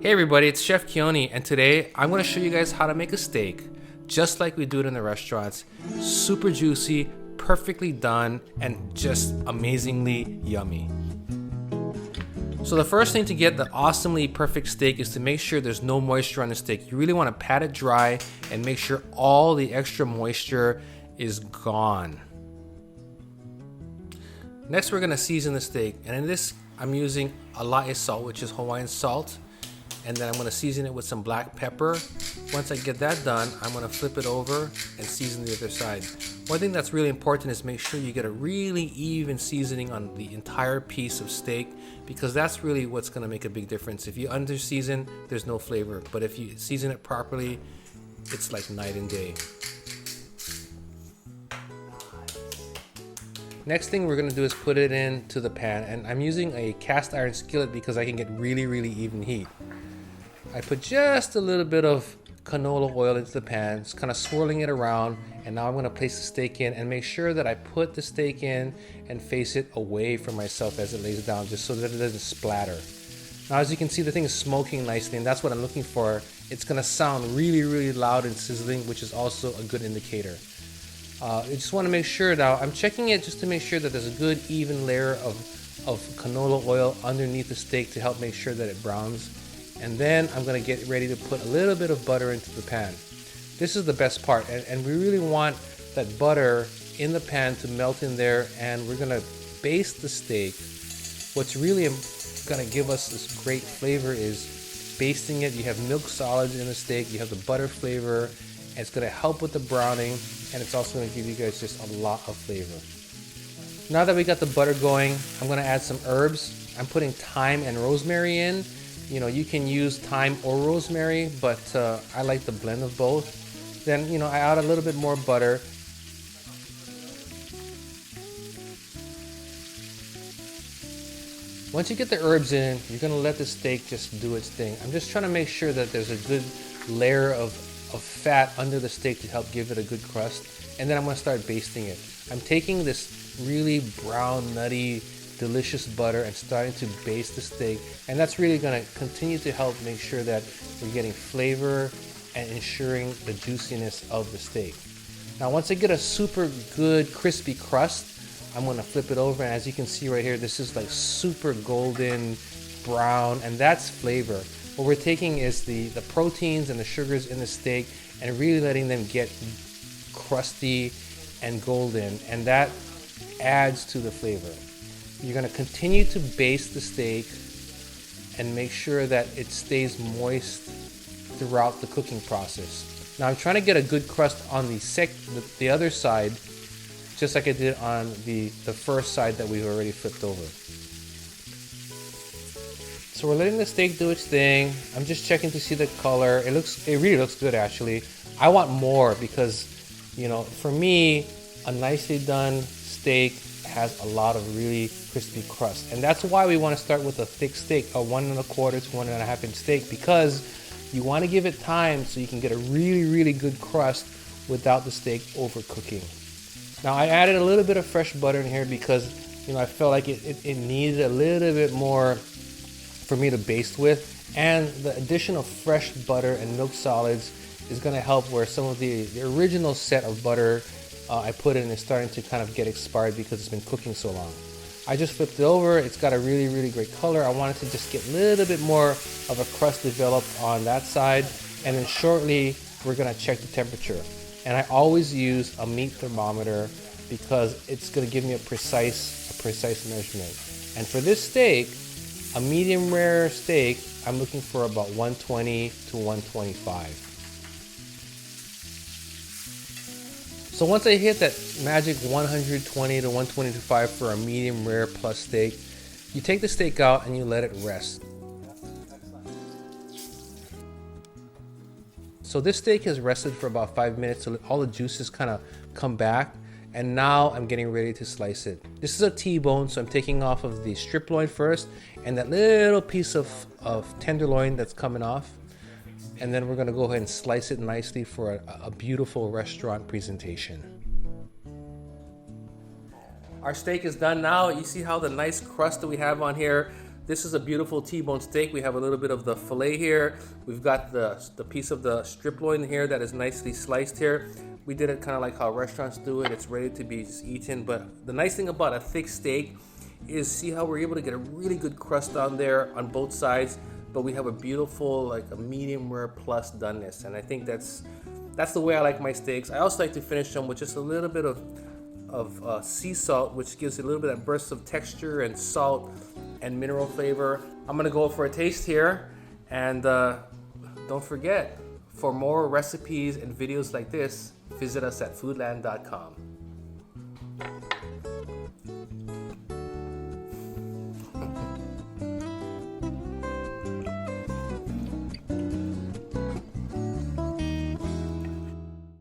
Hey everybody, it's Chef Keone, and today I'm going to show you guys how to make a steak just like we do it in the restaurants. Super juicy, perfectly done, and just amazingly yummy. So the first thing to get the awesomely perfect steak is to make sure there's no moisture on the steak. You really want to pat it dry and make sure all the extra moisture is gone. Next, we're going to season the steak, and in this I'm using alae salt, which is Hawaiian salt. And then I'm going to season it with some black pepper. Once I get that done, I'm going to flip it over and season the other side. One thing that's really important is make sure you get a really even seasoning on the entire piece of steak, because that's really what's going to make a big difference. If you under season, there's no flavor, but if you season it properly, it's like night and day. Next thing we're going to do is put it into the pan, and I'm using a cast iron skillet because I can get really even heat. I put just a little bit of canola oil into the pan, just kind of swirling it around, and now I'm going to place the steak in and make sure that I put the steak in and face it away from myself as it lays down, just so that it doesn't splatter. Now as you can see, the thing is smoking nicely, and that's what I'm looking for. It's going to sound really loud and sizzling, which is also a good indicator. I just want to make sure now, I'm checking it just to make sure that there's a good even layer of canola oil underneath the steak to help make sure that it browns. And then I'm going to get ready to put a little bit of butter into the pan. This is the best part, and we really want that butter in the pan to melt in there, and we're going to baste the steak. What's really going to give us this great flavor is basting it. You have milk solids in the steak, you have the butter flavor, and it's going to help with the browning, and it's also going to give you guys just a lot of flavor. Now that we got the butter going, I'm going to add some herbs. I'm putting thyme and rosemary in. You know, you can use thyme or rosemary, but I like the blend of both. Then, you know, I add a little bit more butter. Once you get the herbs in, you're gonna let the steak just do its thing. I'm just trying to make sure that there's a good layer of fat under the steak to help give it a good crust. And then I'm gonna start basting it. I'm taking this really brown, nutty, delicious butter and starting to baste the steak, and that's really going to continue to help make sure that we're getting flavor and ensuring the juiciness of the steak. Now once I get a super good crispy crust, I'm going to flip it over, and as you can see right here, this is like super golden brown, and that's flavor. What we're taking is the proteins and the sugars in the steak and really letting them get crusty and golden, and that adds to the flavor. You're going to continue to baste the steak and make sure that it stays moist throughout the cooking process. Now I'm trying to get a good crust on the other side, just like I did on the first side that we've already flipped over. So we're letting the steak do its thing. I'm just checking to see the color. It really looks good actually. I want more because, you know, for me, a nicely done steak has a lot of really crispy crust, and that's why we want to start with a thick steak, a 1 1/4 to 1 1/2 inch steak, because you want to give it time so you can get a really good crust without the steak overcooking. Now I added a little bit of fresh butter in here because, you know, I felt like it needed a little bit more for me to baste with, and the addition of fresh butter and milk solids is going to help where some of the original set of butter I put in is starting to kind of get expired because it's been cooking so long. I just flipped it over. It's got a really great color. I wanted to just get a little bit more of a crust developed on that side, and then shortly we're gonna check the temperature. And I always use a meat thermometer because it's gonna give me a precise measurement. And for this steak, a medium rare steak, I'm looking for about 120 to 125. So once I hit that magic 120 to 125 for a medium rare plus steak, you take the steak out and you let it rest. So this steak has rested for about 5 minutes so all the juices kind of come back, and now I'm getting ready to slice it. This is a T-bone, so I'm taking off of the strip loin first and that little piece of tenderloin that's coming off. And then we're gonna go ahead and slice it nicely for a beautiful restaurant presentation. Our steak is done now. You see how the nice crust that we have on here, This is a beautiful T-bone steak. We have a little bit of the fillet here. We've got the piece of the strip loin here that is nicely sliced here. We did it kind of like how restaurants do it. It's ready to be just eaten. But the nice thing about a thick steak is see how we're able to get a really good crust on there on both sides, but we have a beautiful, like a medium rare plus doneness. And I think that's the way I like my steaks. I also like to finish them with just a little bit of sea salt, which gives it a little bit of burst of texture and salt and mineral flavor. I'm gonna go for a taste here, and don't forget, for more recipes and videos like this, visit us at foodland.com.